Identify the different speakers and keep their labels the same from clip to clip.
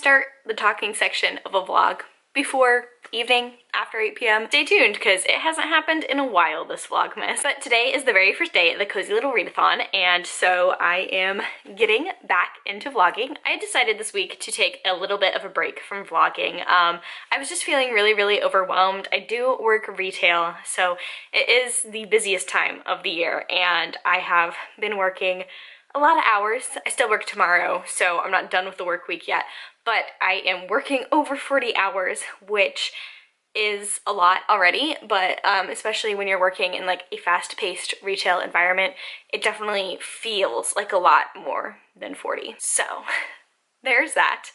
Speaker 1: start the talking section of a vlog before evening, after 8 p.m. Stay tuned because it hasn't happened in a while, this Vlogmas. But today is the very first day of the Cozy Little Readathon, and so I am getting back into vlogging. I decided this week to take a little bit of a break from vlogging. I was just feeling really overwhelmed. I do work retail, so it is the busiest time of the year, and I have been working a lot of hours. I still work tomorrow, so I'm not done with the work week yet, but I am working over 40 hours, which is a lot already, but especially when you're working in like a fast-paced retail environment, it definitely feels like a lot more than 40. So there's that.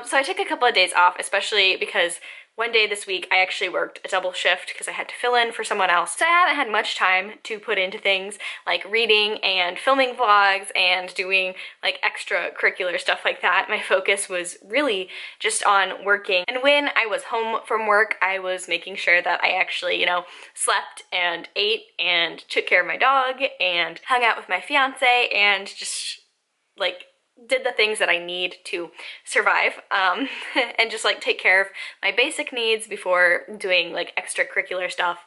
Speaker 1: So I took a couple of days off, especially because one day this week I actually worked a double shift because I had to fill in for someone else. So I haven't had much time to put into things like reading and filming vlogs and doing like extracurricular stuff like that. My focus was really just on working. And when I was home from work, I was making sure that I actually, you know, slept and ate and took care of my dog and hung out with my fiance and just like did the things that I need to survive and just like take care of my basic needs before doing like extracurricular stuff,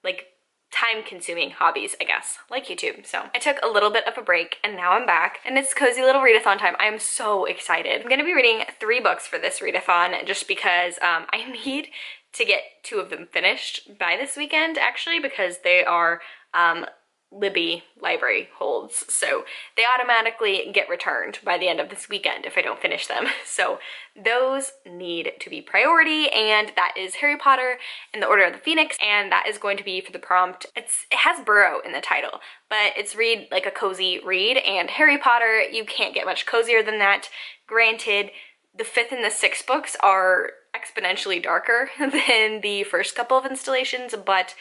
Speaker 1: like time-consuming hobbies, I guess, like YouTube. So I took a little bit of a break and now I'm back and it's Cozy Little Readathon time. I'm so excited. I'm gonna be reading 3 books for this readathon just because I need to get 2 of them finished by this weekend actually, because they are Libby library holds, so they automatically get returned by the end of this weekend if I don't finish them. So those need to be priority, and that is Harry Potter and the Order of the Phoenix, and that is going to be for the prompt. It has Burrow in the title, but it's read like a cozy read, and Harry Potter, you can't get much cozier than that. Granted, the 5th and the 6th books are exponentially darker than the first couple of installations, but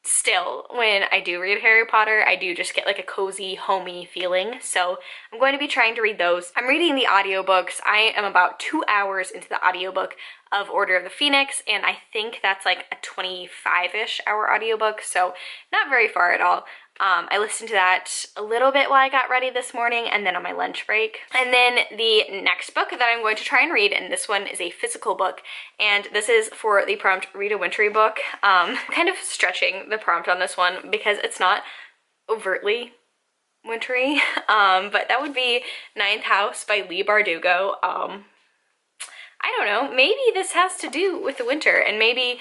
Speaker 1: still, when I do read Harry Potter, I do just get like a cozy, homey feeling. So I'm going to be trying to read those. I'm reading the audiobooks. I am about 2 hours into the audiobook of Order of the Phoenix, and I think that's like a 25-ish hour audiobook, so not very far at all. I listened to that a little bit while I got ready this morning and then on my lunch break. And then the next book that I'm going to try and read, and this one is a physical book, and this is for the prompt Read a Wintry Book. I'm kind of stretching the prompt on this one because it's not overtly wintry, but that would be Ninth House by Leigh Bardugo. I don't know, maybe this has to do with the winter, and maybe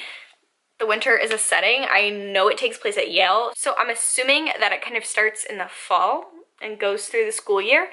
Speaker 1: the winter is a setting. I know it takes place at Yale, so I'm assuming that it kind of starts in the fall and goes through the school year.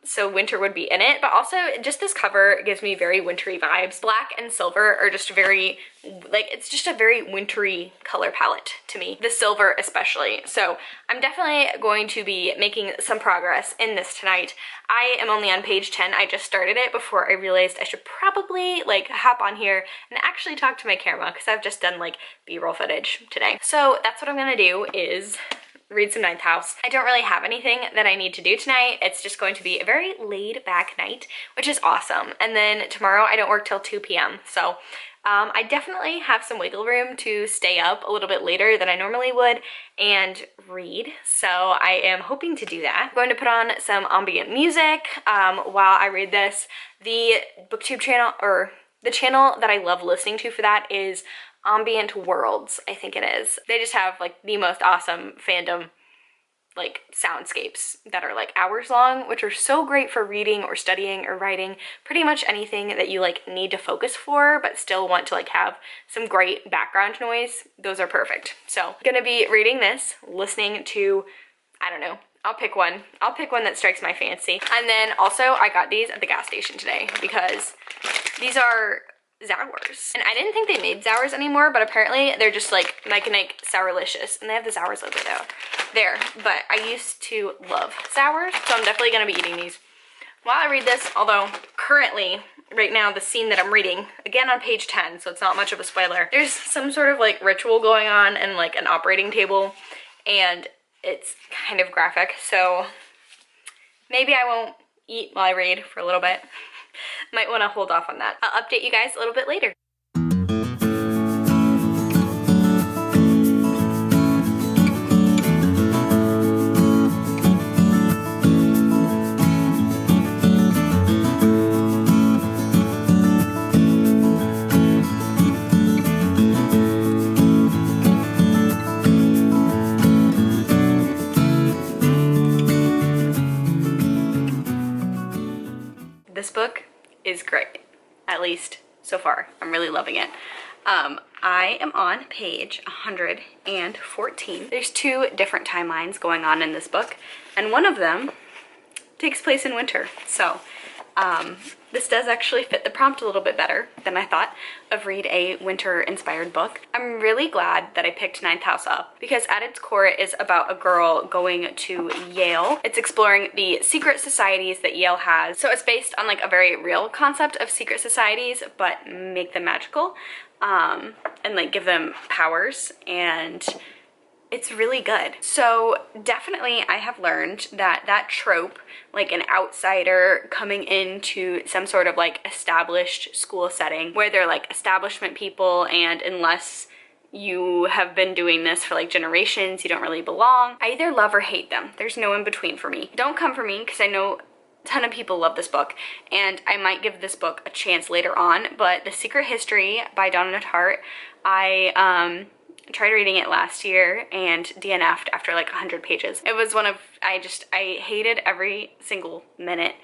Speaker 1: So winter would be in it, but also just this cover gives me very wintry vibes. Black and silver are just very, like, it's just a very wintry color palette to me. The silver especially. So I'm definitely going to be making some progress in this tonight. I am only on page 10. I just started it before I realized I should probably like hop on here and actually talk to my camera because I've just done like B-roll footage today. So that's what I'm gonna do, is read some Ninth House. I don't really have anything that I need to do tonight. It's just going to be a very laid back night, which is awesome. And then tomorrow I don't work till 2 p.m. So I definitely have some wiggle room to stay up a little bit later than I normally would and read. So I am hoping to do that. I'm going to put on some ambient music while I read this. The booktube channel, or the channel that I love listening to for that, is Ambient Worlds, I think it is. They just have like the most awesome fandom like soundscapes that are like hours long, which are so great for reading or studying or writing, pretty much anything that you like need to focus for but still want to like have some great background noise. Those are perfect. So I'm gonna be reading this, listening to, I don't know, I'll pick one that strikes my fancy. And then also I got these at the gas station today because these are Sours. And I didn't think they made Sours anymore, but apparently they're just like Mike and Ike Sourlicious, and they have the Sours logo there. But I used to love Sours, so I'm definitely gonna be eating these while I read this, although currently, right now, the scene that I'm reading, again on page 10, so it's not much of a spoiler, there's some sort of like ritual going on and like an operating table, and it's kind of graphic, so maybe I won't eat while I read for a little bit. Might want to hold off on that. I'll update you guys a little bit later. is great, at least so far. I'm really loving it. I am on page 114. There's 2 different timelines going on in this book, and one of them takes place in winter. So this does actually fit the prompt a little bit better than I thought of read a winter-inspired book. I'm really glad that I picked Ninth House up because at its core it is about a girl going to Yale. It's exploring the secret societies that Yale has. So it's based on like a very real concept of secret societies, but make them magical and like give them powers, and it's really good. So definitely I have learned that that trope, like an outsider coming into some sort of like established school setting where they're like establishment people, and unless you have been doing this for like generations, you don't really belong. I either love or hate them. There's no in between for me. Don't come for me because I know a ton of people love this book, and I might give this book a chance later on, but The Secret History by Donna Tartt, I tried reading it last year and DNF'd after like 100 pages. It was one of, I hated every single minute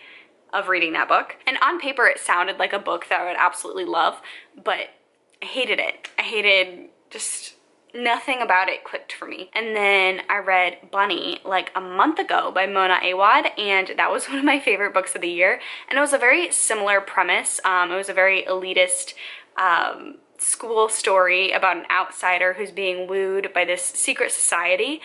Speaker 1: of reading that book. And on paper it sounded like a book that I would absolutely love, but I hated it. I hated just nothing about it clicked for me. And then I read Bunny like a month ago by Mona Awad, and that was one of my favorite books of the year. And it was a very similar premise. It was a very elitist school story about an outsider who's being wooed by this secret society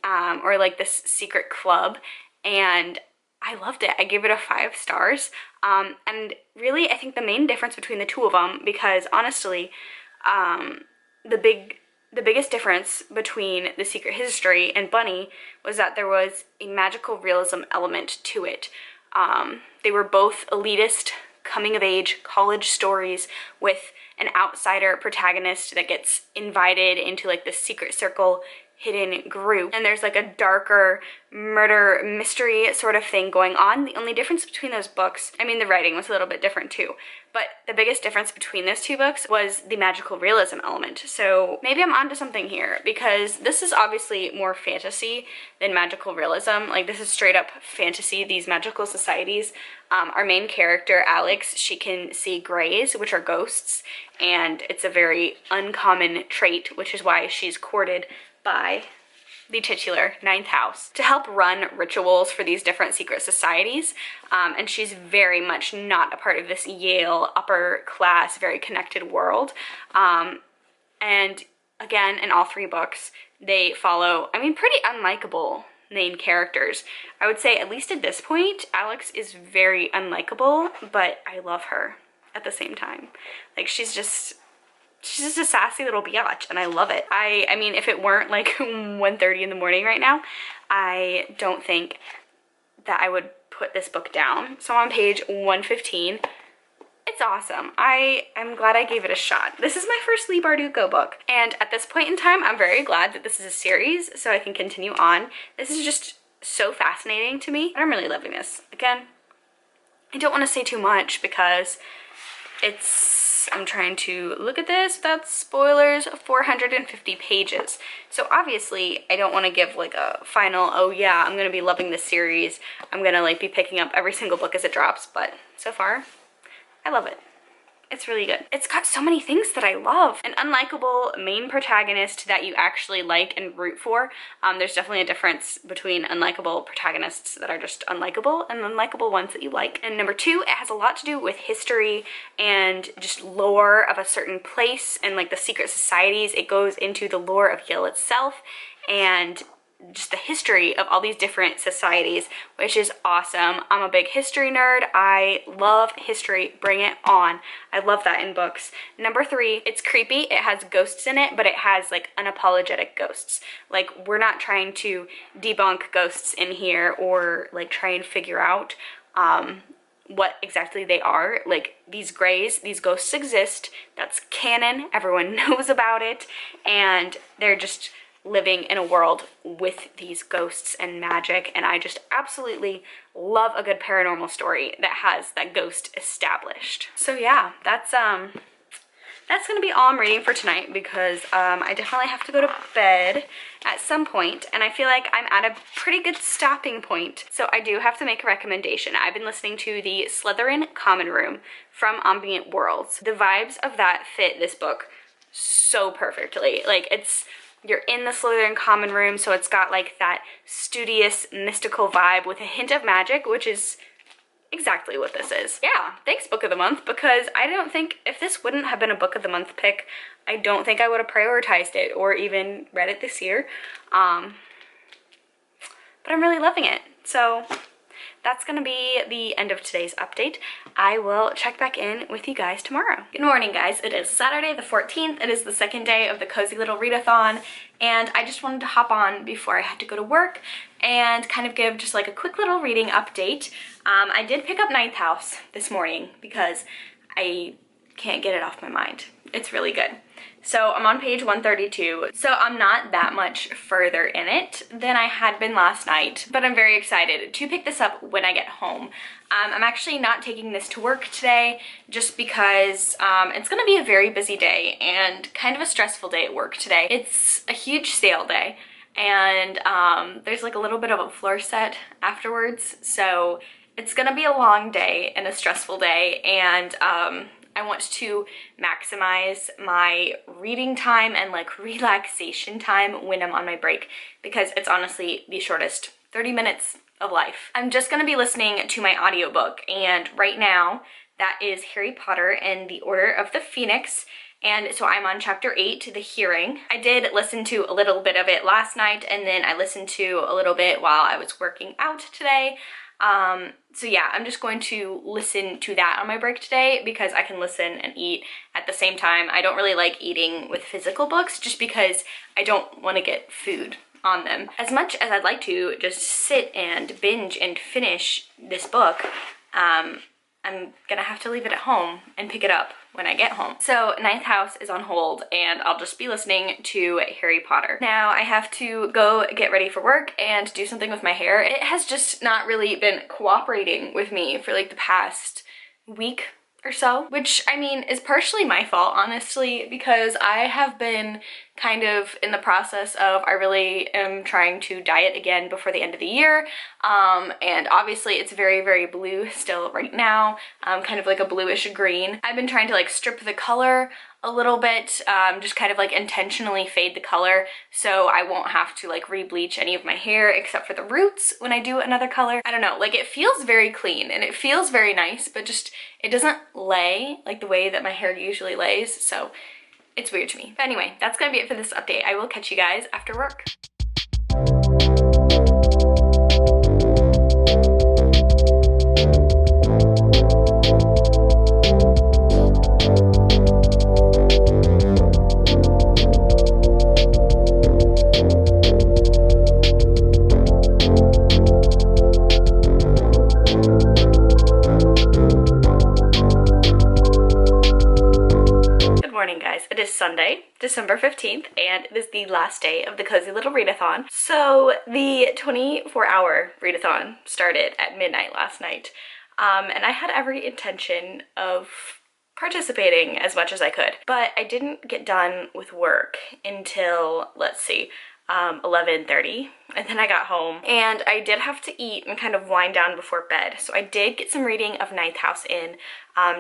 Speaker 1: or like this secret club, and I loved it. I gave it a 5 stars. And really I think the main difference between the 2 of them, because honestly the biggest difference between The Secret History and Bunny was that there was a magical realism element to it. They were both elitist coming of age college stories with an outsider protagonist that gets invited into like the secret circle hidden group, and there's like a darker murder mystery sort of thing going on. The only difference between those books, I mean the writing was a little bit different too, but the biggest difference between those 2 books was the magical realism element. So maybe I'm onto something here, because this is obviously more fantasy than magical realism. Like this is straight up fantasy, these magical societies. Our main character, Alex, she can see greys, which are ghosts, and it's a very uncommon trait, which is why she's courted by the titular Ninth House to help run rituals for these different secret societies. And she's very much not a part of this Yale upper class, very connected world. And again, in all 3 books, they follow, I mean, pretty unlikable main characters. I would say at least at this point, Alex is very unlikable, but I love her at the same time. Like she's just a sassy little biatch, and I love it. I mean, if it weren't like 1:30 in the morning right now, I don't think that I would put this book down. So I'm on page 115. It's awesome. I'm glad I gave it a shot. This is my first Leigh Bardugo book, and at this point in time, I'm very glad that this is a series so I can continue on. This is just so fascinating to me, and I'm really loving this. Again, I don't want to say too much because I'm trying to look at this without spoilers, 450 pages. So obviously I don't want to give like a final, oh yeah, I'm going to be loving this series, I'm going to like be picking up every single book as it drops, but so far I love it. It's really good. It's got so many things that I love. An unlikable main protagonist that you actually like and root for. There's definitely a difference between unlikable protagonists that are just unlikable and unlikable ones that you like. And number 2, it has a lot to do with history and just lore of a certain place and like the secret societies. It goes into the lore of Yale itself and just the history of all these different societies, which is awesome. I'm a big history nerd. I love history. Bring it on. I love that in books. Number 3, it's creepy. It has ghosts in it, but it has like unapologetic ghosts. Like we're not trying to debunk ghosts in here or like try and figure out what exactly they are. Like these greys, these ghosts exist. That's canon. Everyone knows about it, and they're just living in a world with these ghosts and magic, and I just absolutely love a good paranormal story that has that ghost established. So yeah, that's
Speaker 2: that's gonna be all I'm reading for tonight because I definitely have to go to bed at some point, and I feel like I'm at a pretty good stopping point. So I do have to make a recommendation. I've been listening to the Slytherin Common Room from Ambient Worlds. The vibes of that fit this book so perfectly. Like, you're in the Slytherin Common Room, so it's got like that studious, mystical vibe with a hint of magic, which is exactly what this is. Yeah, thanks Book of the Month, because I don't think, if this wouldn't have been a Book of the Month pick, I don't think I would have prioritized it or even read it this year. But I'm really loving it. So that's gonna be the end of today's update. I will check back in with you guys tomorrow. Good morning, guys. It is Saturday the 14th. It is the second day of the Cozy Little Readathon, and I just wanted to hop on before I had to go to work and kind of give just like a quick little reading update. I did pick up Ninth House this morning because I can't get it off my mind. It's really good. So I'm on page 132, so I'm not that much further in it than I had been last night, but I'm very excited to pick this up when I get home. I'm actually not taking this to work today just because it's gonna be a very busy day and kind of a stressful day at work today. It's a huge sale day, and there's like a little bit of a floor set afterwards, so it's gonna be a long day and a stressful day, and I want to maximize my reading time and like relaxation time when I'm on my break, because it's honestly the shortest 30 minutes of life. I'm just gonna be listening to my audiobook, and right now that is Harry Potter and the Order of the Phoenix. And so I'm on chapter 8, The Hearing. I did listen to a little bit of it last night, and then I listened to a little bit while I was working out today. So yeah, I'm just going to listen to that on my break today because I can listen and eat at the same time. I don't really like eating with physical books just because I don't want to get food on them. As much as I'd like to just sit and binge and finish this book, I'm gonna have to leave it at home and pick it up when I get home. So Ninth House is on hold, and I'll just be listening to Harry Potter. Now I have to go get ready for work and do something with my hair. It has just not really been cooperating with me for like the past week or so, which I mean is partially my fault, honestly, because I have been kind of in the process of, I really am trying to diet again before the end of the year, and obviously it's very, very blue still right now, kind of like a bluish green. I've been trying to like strip the color a little bit, just kind of like intentionally fade the color so I won't have to like re-bleach any of my hair except for the roots when I do another color. I don't know, like it feels very clean and it feels very nice, but just it doesn't lay like the way that my hair usually lays, so it's weird to me. But anyway, that's gonna be it for this update. I will catch you guys after work. It is Sunday, December 15th, and it is the last day of the Cozy Little Readathon. So the 24-hour readathon started at midnight last night, and I had every intention of participating as much as I could, but I didn't get done with work until, let's see, 11:30, and then I got home and I did have to eat and kind of wind down before bed. So I did get some reading of Ninth House in,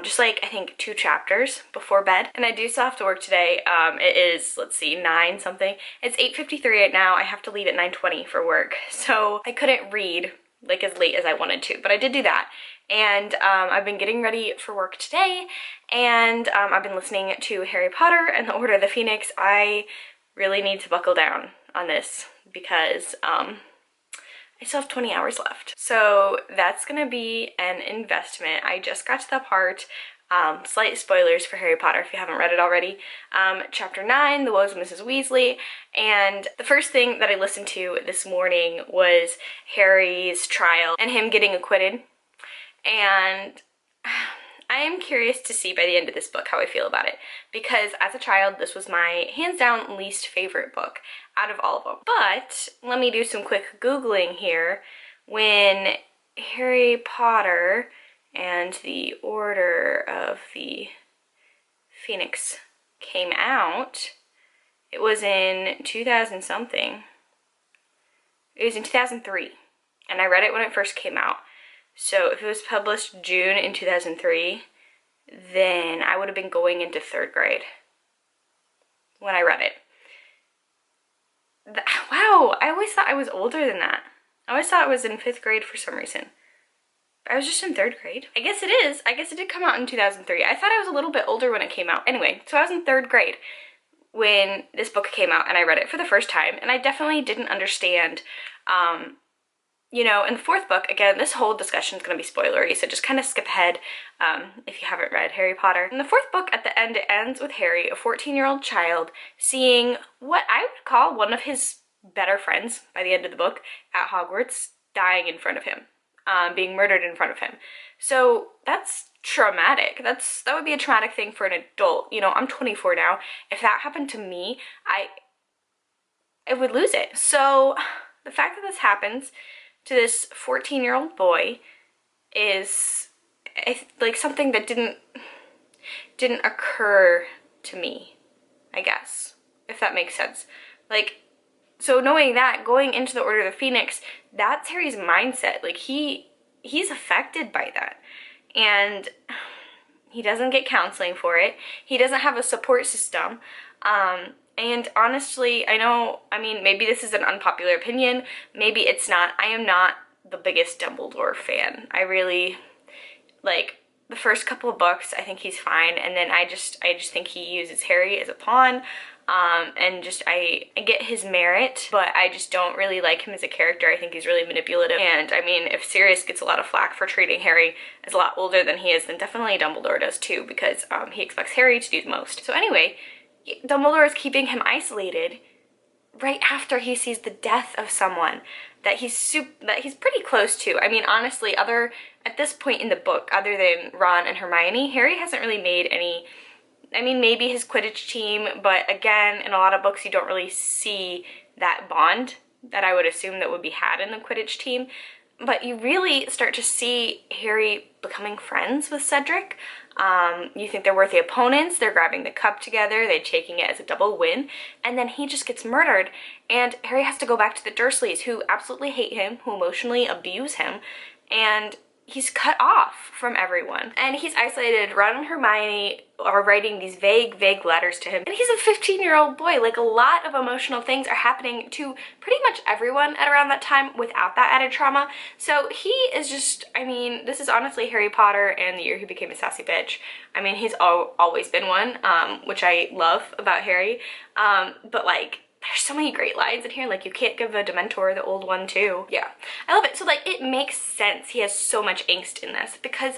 Speaker 2: just like I think 2 chapters before bed, and I do still have to work today. It is, let's see, 9 something. It's 8:53 right now. I have to leave at 9:20 for work, so I couldn't read like as late as I wanted to, but I did do that. And I've been getting ready for work today, and I've been listening to Harry Potter and the Order of the Phoenix. I really need to buckle down on this because I still have 20 hours left. So that's gonna be an investment. I just got to that part, slight spoilers for Harry Potter if you haven't read it already. Chapter 9, The Woes of Mrs. Weasley, and the first thing that I listened to this morning was Harry's trial and him getting acquitted. And I am curious to see by the end of this book how I feel about it, because as a child this was my hands down least favorite book out of all of them. But let me do some quick Googling here. When Harry Potter and the Order of the Phoenix
Speaker 1: came out, it was in 2000 something. It was in 2003, and I read it when it first came out. So if it was published June in 2003, then I would have been going into 3rd grade when I read it. Wow, I always thought I was older than that. I always thought I was in 5th grade for some reason. I was just in 3rd grade. I guess it is. I guess it did come out in 2003. I thought I was a little bit older when it came out. Anyway, so I was in 3rd grade when this book came out, and I read it for the first time, and I definitely didn't understand, you know, in the 4th book, again, this whole discussion is going to be spoilery, so just kind of skip ahead if you haven't read Harry Potter. In the 4th book, at the end, it ends with Harry, a 14-year-old child, seeing what I would call one of his better friends by the end of the book at Hogwarts dying in front of him, being murdered in front of him. So that's traumatic. That would be a traumatic thing for an adult. You know, I'm 24 now. If that happened to me, I would lose it. So the fact that this happens to this 14-year-old boy is like something that didn't occur to me, I guess, if that makes sense. Like, so knowing that, going into the Order of the Phoenix, that's Harry's mindset. Like, he's affected by that. And he doesn't get counseling for it. He doesn't have a support system. And honestly, I mean, maybe this is an unpopular opinion. Maybe it's not. I am not the biggest Dumbledore fan. I really, like, the first couple of books, I think he's fine. And then I just think he uses Harry as a pawn. And just, I get his merit, but I just don't really like him as a character. I think he's really manipulative. And I mean, if Sirius gets a lot of flack for treating Harry as a lot older than he is, then definitely Dumbledore does too, because he expects Harry to do the most. So anyway, Dumbledore is keeping him isolated right after he sees the death of someone that he's pretty close to. I mean, honestly, at this point in the book, other than Ron and Hermione, Harry hasn't really made any. I mean, maybe his Quidditch team, but again, in a lot of books, you don't really see that bond that I would assume that would be had in the Quidditch team. But you really start to see Harry becoming friends with Cedric. You think they're worthy opponents, they're grabbing the cup together, they're taking it as a double win, and then he just gets murdered, and Harry has to go back to the Dursleys, who absolutely hate him, who emotionally abuse him, and he's cut off from everyone. And he's isolated. Ron and Hermione are writing these vague letters to him. And he's a 15-year-old boy. Like, a lot of emotional things are happening to pretty much everyone at around that time without that added trauma. So he is just, I mean, this is honestly Harry Potter and the year he became a sassy bitch. I mean, he's always been one, which I love about Harry. But like, there's so many great lines in here, like, you can't give a Dementor the old one too. Yeah, I love it. So like, it makes sense he has so much angst in this because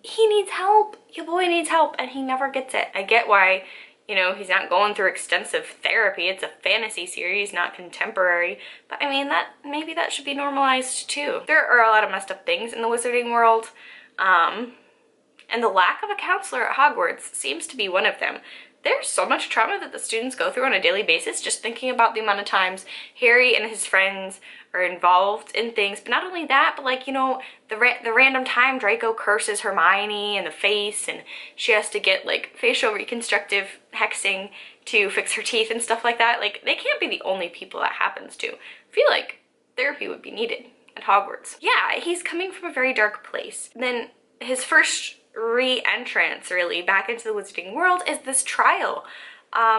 Speaker 1: he needs help. Your boy needs help and he never gets it. I get why, you know, he's not going through extensive therapy. It's a fantasy series, not contemporary. But I mean, maybe that should be normalized too. There are a lot of messed up things in the wizarding world. And the lack of a counselor at Hogwarts seems to be one of them. There's so much trauma that the students go through on a daily basis, just thinking about the amount of times Harry and his friends are involved in things. But not only that, but like, you know, the random time Draco curses Hermione in the face and she has to get like facial reconstructive hexing to fix her teeth and stuff like that. Like, they can't be the only people that happens to. I feel like therapy would be needed at Hogwarts. Yeah, he's coming from a very dark place. Then his first re-entrance really back into the wizarding world is this trial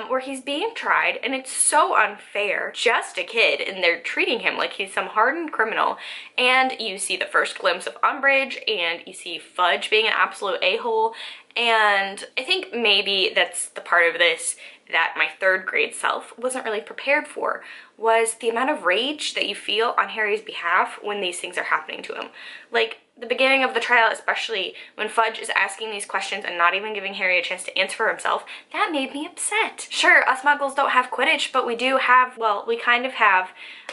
Speaker 1: where he's being tried, and it's so unfair. Just a kid, and they're treating him like he's some hardened criminal, and you see the first glimpse of Umbridge, and you see Fudge being an absolute a-hole. And I think maybe that's the part of this that my 3rd grade self wasn't really prepared for, was the amount of rage that you feel on Harry's behalf when these things are happening to him. Like, the beginning of the trial, especially when Fudge is asking these questions and not even giving Harry a chance to answer for himself, that made me upset. Sure, us muggles don't have Quidditch, but we do have, well, we kind of have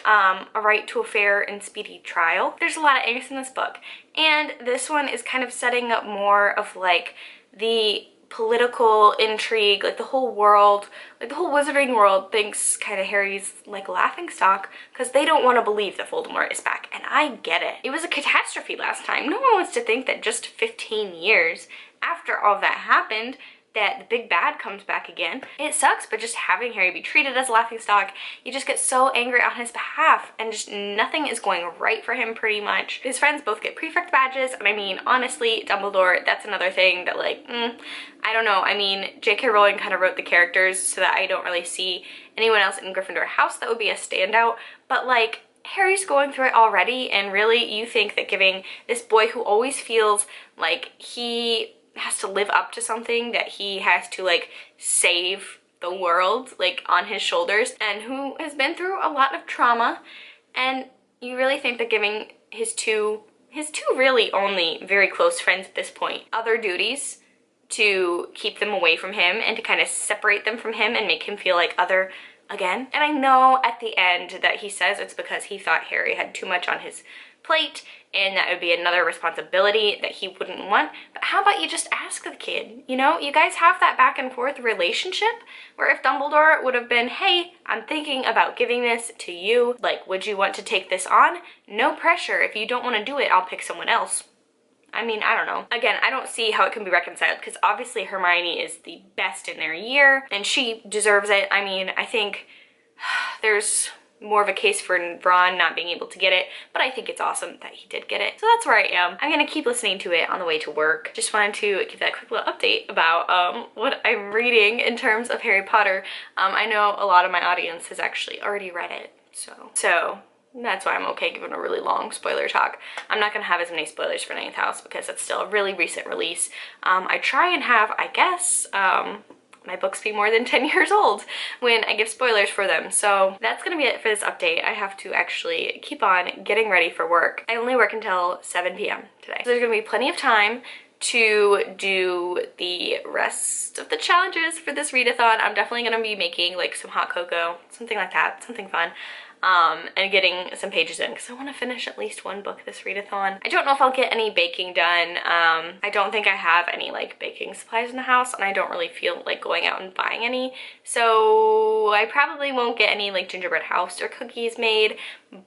Speaker 1: a right to a fair and speedy trial. There's a lot of angst in this book, and this one is kind of setting up more of like the political intrigue, like the whole world, like the whole wizarding world thinks kind of Harry's like laughingstock because they don't want to believe that Voldemort is back, and I get it. It was a catastrophe last time. No one wants to think that just 15 years after all of that happened that the big bad comes back again. It sucks, but just having Harry be treated as a laughingstock, you just get so angry on his behalf, and just nothing is going right for him pretty much. His friends both get prefect badges, and I mean, honestly, Dumbledore, that's another thing that like, I don't know. I mean, J.K. Rowling kind of wrote the characters so that I don't really see anyone else in Gryffindor house that would be a standout, but like, Harry's going through it already, and really you think that giving this boy who always feels like he has to live up to something, that he has to like save the world like on his shoulders, and who has been through a lot of trauma, and you really think that giving his two really only very close friends at this point other duties to keep them away from him and to kind of separate them from him and make him feel like other again. And I know at the end that he says it's because he thought Harry had too much on his plate and that would be another responsibility that he wouldn't want. But how about you just ask the kid? You know, you guys have that back and forth relationship where if Dumbledore would have been, hey, I'm thinking about giving this to you, like, would you want to take this on? No pressure. If you don't want to do it, I'll pick someone else. I mean, I don't know. Again, I don't see how it can be reconciled because obviously Hermione is the best in their year and she deserves it. I mean, I think there's more of a case for Ron not being able to get it, but I think it's awesome that he did get it. So that's where I am. I'm gonna keep listening to it on the way to work. Just wanted to give that quick little update about what I'm reading in terms of Harry Potter. I know a lot of my audience has actually already read it, so that's why I'm okay giving a really long spoiler talk. I'm not gonna have as many spoilers for Ninth House because it's still a really recent release. I try and have, I guess, my books be more than 10 years old when I give spoilers for them. So that's gonna be it for this update. I have to actually keep on getting ready for work. I only work until 7 p.m. today. So there's gonna be plenty of time to do the rest of the challenges for this readathon. I'm definitely gonna be making like some hot cocoa, something like that, something fun. And getting some pages in because I want to finish at least one book this readathon. I don't know if I'll get any baking done. I don't think I have any like baking supplies in the house and I don't really feel like going out and buying any. So I probably won't get any like gingerbread house or cookies made,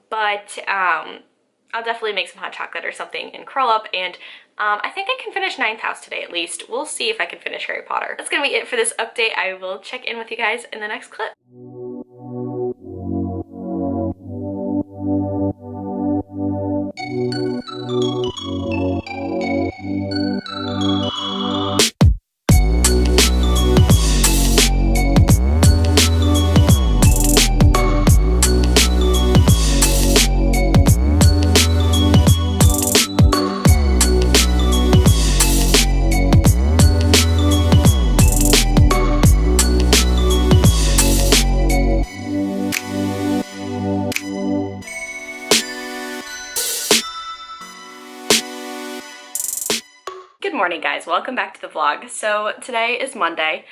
Speaker 1: but I'll definitely make some hot chocolate or something and curl up, and I think I can finish Ninth House today at least. We'll see if I can finish Harry Potter. That's gonna be it for this update. I will check in with you guys in the next clip. Good morning, guys. Welcome back to the vlog. So today is Monday.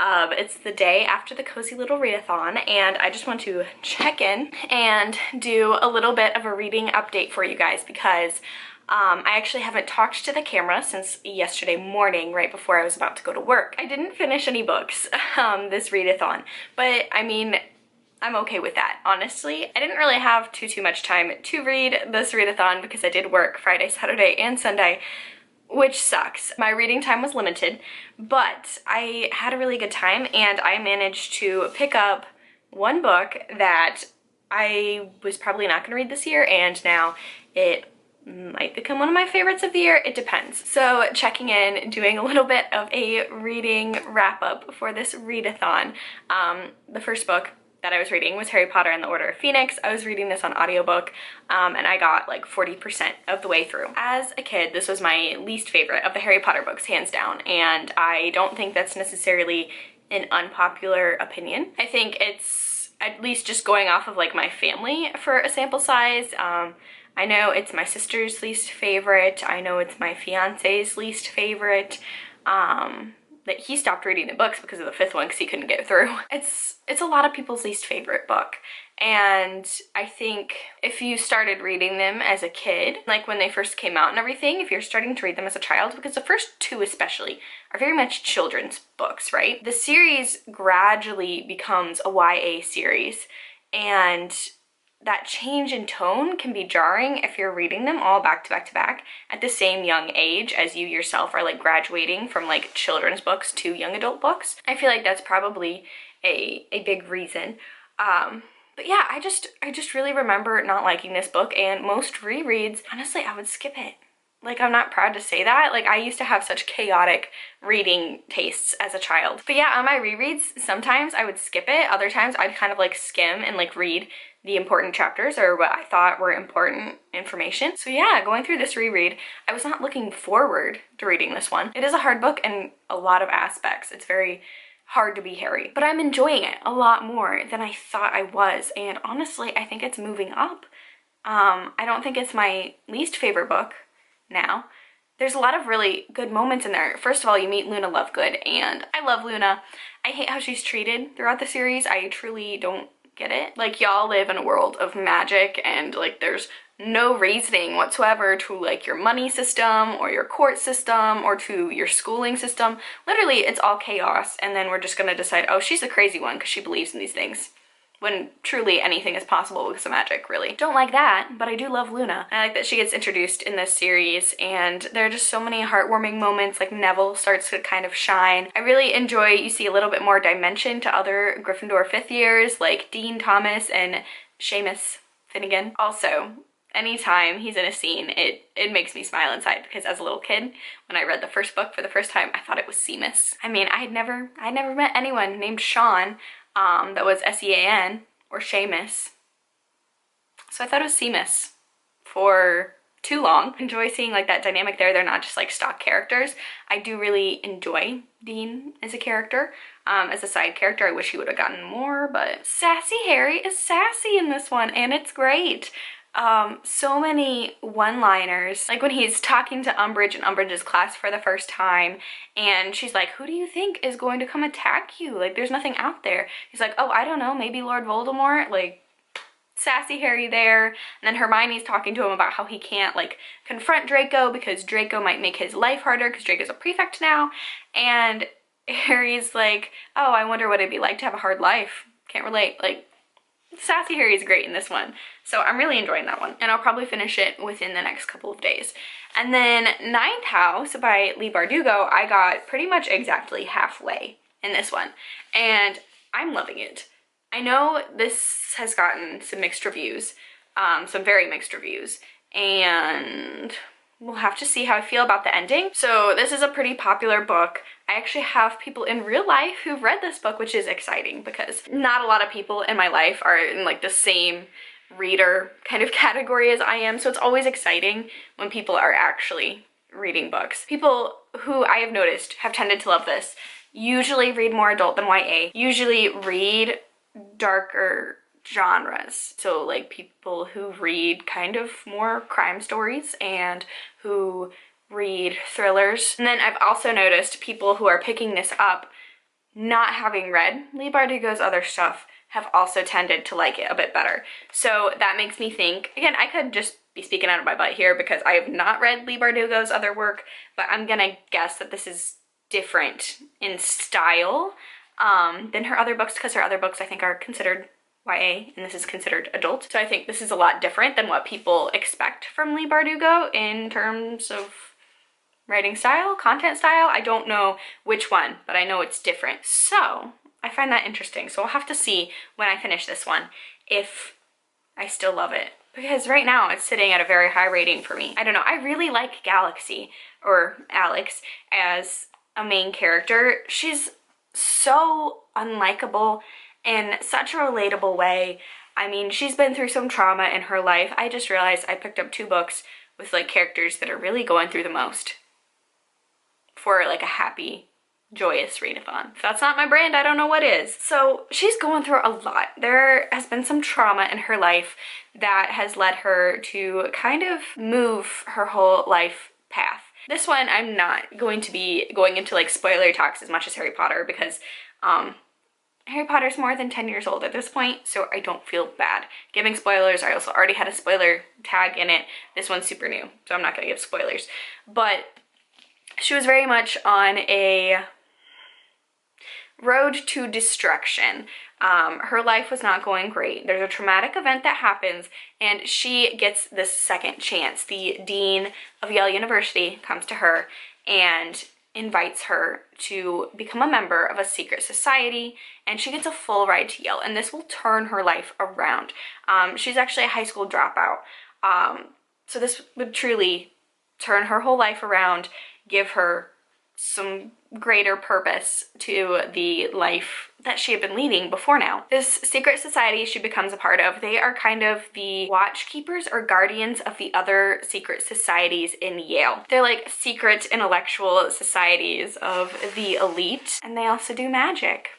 Speaker 1: It's the day after the Cozy Little Readathon, and I just want to check in and do a little bit of a reading update for you guys because I actually haven't talked to the camera since yesterday morning, right before I was about to go to work. I didn't finish any books this readathon, but I mean, I'm okay with that, honestly. I didn't really have too much time to read this readathon because I did work Friday, Saturday, and Sunday, which sucks. My reading time was limited, but I had a really good time and I managed to pick up one book that I was probably not gonna read this year, and now it might become one of my favorites of the year. It depends. So checking in, doing a little bit of a reading wrap up for this readathon. The first book that I was reading was Harry Potter and the Order of Phoenix. I was reading this on audiobook and I got like 40% of the way through. As a kid, this was my least favorite of the Harry Potter books, hands down, and I don't think that's necessarily an unpopular opinion. I think it's at least just going off of like my family for a sample size. I know it's my sister's least favorite. I know it's my fiance's least favorite. That he stopped reading the books because of the fifth one because he couldn't get through. It's a lot of people's least favorite book, and I think if you started reading them as a kid, like when they first came out and everything, if you're starting to read them as a child, because the first two especially are very much children's books, right? The series gradually becomes a YA series, and
Speaker 2: that change in tone can be jarring if you're reading them all back to back to back at the same young age as you yourself are like graduating from like children's books to young adult books. I feel like that's probably a big reason. But yeah, I just really remember not liking this book, and most rereads, honestly, I would skip it. Like, I'm not proud to say that. Like, I used to have such chaotic reading tastes as a child. But yeah, on my rereads, sometimes I would skip it. Other times I'd kind of like skim and like read the important chapters or what I thought were important information. So yeah, going through this reread, I was not looking forward to reading this one. It is a hard book in a lot of aspects. It's very hard to be Harry, but I'm enjoying it a lot more than I thought I was. And honestly, I think it's moving up. I don't think it's my least favorite book now. There's a lot of really good moments in there. First of all, you meet Luna Lovegood, and I love Luna. I hate how she's treated throughout the series. I truly don't get it. Like, y'all live in a world of magic, and like there's no reasoning whatsoever to like your money system or your court system or to your schooling system. Literally, it's all chaos, and then we're just gonna decide, oh, she's the crazy one because she believes in these things, when truly anything is possible with some magic, really. Don't like that, but I do love Luna. I like that she gets introduced in this series, and there are just so many heartwarming moments. Like, Neville starts to kind of shine. I really enjoy, you see a little bit more dimension to other Gryffindor fifth years, like Dean Thomas and Seamus Finnegan. Also, anytime he's in a scene, it makes me smile inside, because as a little kid, when I read the first book for the first time, I thought it was Seamus. I mean, I'd never met anyone named Sean that was S-E-A-N or Seamus. So I thought it was Seamus for too long. Enjoy seeing like that dynamic there. They're not just like stock characters. I do really enjoy Dean as a character. As a side character, I wish he would have gotten more, but Sassy Harry is sassy in this one, and it's great. So many one-liners, like when he's talking to Umbridge in Umbridge's class for the first time, and she's like, who do you think is going to come attack you? Like, there's nothing out there. He's like, oh, I don't know, maybe Lord Voldemort. Like, sassy Harry there. And then Hermione's talking to him about how he can't like confront Draco because Draco might make his life harder because Draco's a prefect now. And Harry's like, oh, I wonder what it'd be like to have a hard life. Can't relate. Like, Sassy Harry is great in this one. So I'm really enjoying that one. And I'll probably finish it within the next couple of days. And then Ninth House by Leigh Bardugo, I got pretty much exactly halfway in this one. And I'm loving it. I know this has gotten some mixed reviews, some very mixed reviews. And we'll have to see how I feel about the ending. So this is a pretty popular book. I actually have people in real life who've read this book, which is exciting because not a lot of people in my life are in like the same reader kind of category as I am. So it's always exciting when people are actually reading books. People who I have noticed have tended to love this usually read more adult than YA, usually read darker genres. So like people who read kind of more crime stories and who read thrillers. And then I've also noticed people who are picking this up, not having read Leigh Bardugo's other stuff, have also tended to like it a bit better. So that makes me think, again, I could just be speaking out of my butt here because I have not read Leigh Bardugo's other work, but I'm gonna guess that this is different in style than her other books, because her other books I think are considered YA and this is considered adult. So I think this is a lot different than what people expect from Leigh Bardugo in terms of writing style, content style. I don't know which one, but I know it's different. So I find that interesting. So I'll have to see when I finish this one if I still love it, because right now it's sitting at a very high rating for me. I don't know. I really like Galaxy, or Alex, as a main character. She's so unlikable in such a relatable way. I mean, she's been through some trauma in her life. I just realized I picked up 2 books with like characters that are really going through the most for like a happy, joyous readathon. If that's not my brand, I don't know what is. So she's going through a lot. There has been some trauma in her life that has led her to kind of move her whole life path. This one, I'm not going to be going into like spoiler talks as much as Harry Potter, because Harry Potter's more than 10 years old at this point, so I don't feel bad giving spoilers. I also already had a spoiler tag in it. This one's super new, so I'm not gonna give spoilers. But she was very much on a road to destruction. Her life was not going great. There's a traumatic event that happens, and she gets this second chance. The dean of Yale University comes to her and invites her to become a member of a secret society, and she gets a full ride to Yale, and this will turn her life around. She's actually a high school dropout, so this would truly turn her whole life around, give her some greater purpose to the life that she had been leading before now. This secret society she becomes a part of, they are kind of the watchkeepers or guardians of the other secret societies in Yale. They're like secret intellectual societies of the elite, and they also do magic.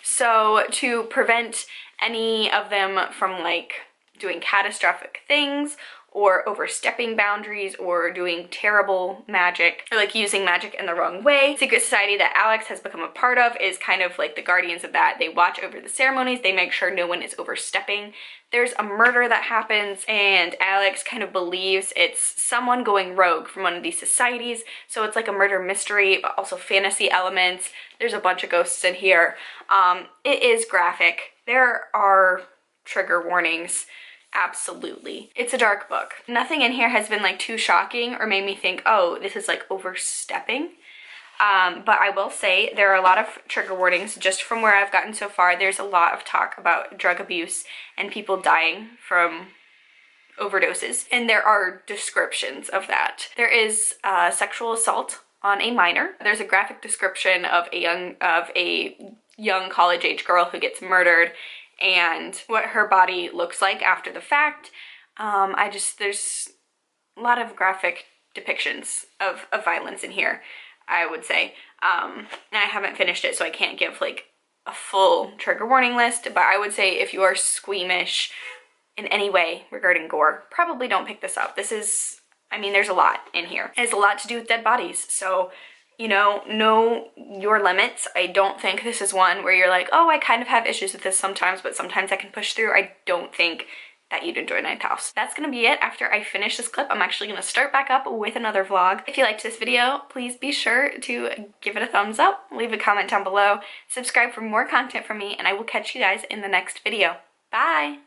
Speaker 2: So to prevent any of them from like doing catastrophic things or overstepping boundaries or doing terrible magic or like using magic in the wrong way, secret society that Alex has become a part of is kind of like the guardians of that. They watch over the ceremonies, they make sure no one is overstepping. There's a murder that happens, and Alex kind of believes it's someone going rogue from one of these societies, so it's like a murder mystery but also fantasy elements. There's a bunch of ghosts in here. It is graphic. There are trigger warnings. Absolutely. It's a dark book. Nothing in here has been like too shocking or made me think, oh, this is like overstepping. But I will say there are a lot of trigger warnings just from where I've gotten so far. There's a lot of talk about drug abuse and people dying from overdoses, and there are descriptions of that. There is sexual assault on a minor. There's a graphic description of a young college-age girl who gets murdered and what her body looks like after the fact. There's a lot of graphic depictions of violence in here, I would say. And I haven't finished it, so I can't give like a full trigger warning list, but I would say if you are squeamish in any way regarding gore, probably don't pick this up. This is, I mean, there's a lot in here. It has a lot to do with dead bodies, so you know your limits. I don't think this is one where you're like, oh, I kind of have issues with this sometimes, but sometimes I can push through. I don't think that you'd enjoy Ninth House. That's gonna be it. After I finish this clip, I'm actually gonna start back up with another vlog. If you liked this video, please be sure to give it a thumbs up, leave a comment down below, subscribe for more content from me, and I will catch you guys in the next video. Bye!